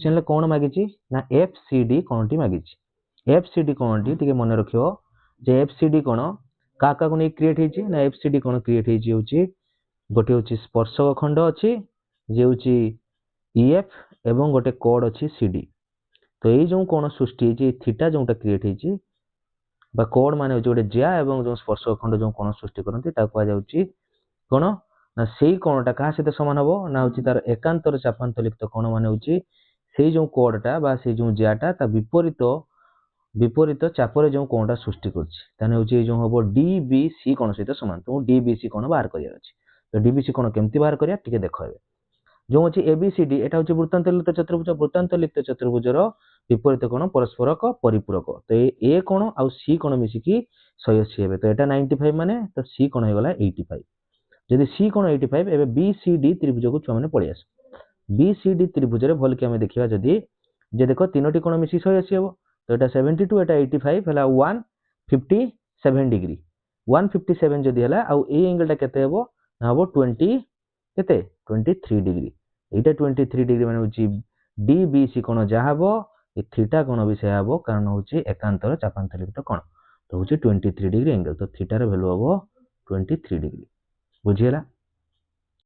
Channel कौन मागिची ना FCD कोणटी मागिची FCD कोणटी टिके मन रखियो जे एफसीडी कोण का का को नै क्रिएट हेची ना एफसीडी कोण क्रिएट हेची होची गोटे होची स्पर्शक खंड अछि जे होची ईएफ एवं गोटे कोड अछि सीडी तो एई जो कोण सृष्टि हेची थीटा जोटा क्रिएट हेची बा कोड माने होची गोटे ज्या एवं जो स्पर्शक खंड जो कोण सृष्टि करंती ता को जाउची कोण ना सेई कोणटा का सहित समान हबो ना होची तार एकांतर चापांतलिप्त कोण माने होची सेई जो कोडटा बा सेई जो ज्याटा ता विपरीत चापर जो कोणटा सृष्टि करछि ताने होची जो हबो डीबीसी कोण सहित समान तो डीबीसी कोण बाहर करिया अछि तो डीबीसी कोण केमति बाहर करिया टिके देखो एबे जो होची एबीसीडी एटा होची वृत्तांतलिप्त चतुर्भुजर विपरीत कोण परस्परक परिपूरक तो ए कोण आ सी कोण मिसी की 180 हेबे तो एटा 95 माने तो सी कोण हे गला 85 जदि सी कोण 85 एबे बीसीडी त्रिभुज को छुआ माने पळि आस बीसीडी त्रिभुज रे भल के हम देखिबा जदि जे देखो तीनोटी कोण मिसी 180 हेबो तो एटा 72 एटा 85 हला 157 डिग्री 157 जदि हला आ ए एंगल टा केते हेबो ना हेबो 20 केते 23 डिग्री एटा 23 डिग्री माने होची डीबीसी कोण जा हेबो ए थीटा कोण भी से हेबो कारण होची एकांतर चापांतलिप्त कोण तो होची 23 डिग्री एंगल तो थीटा रे वैल्यू हेबो 23 डिग्री बुझियला।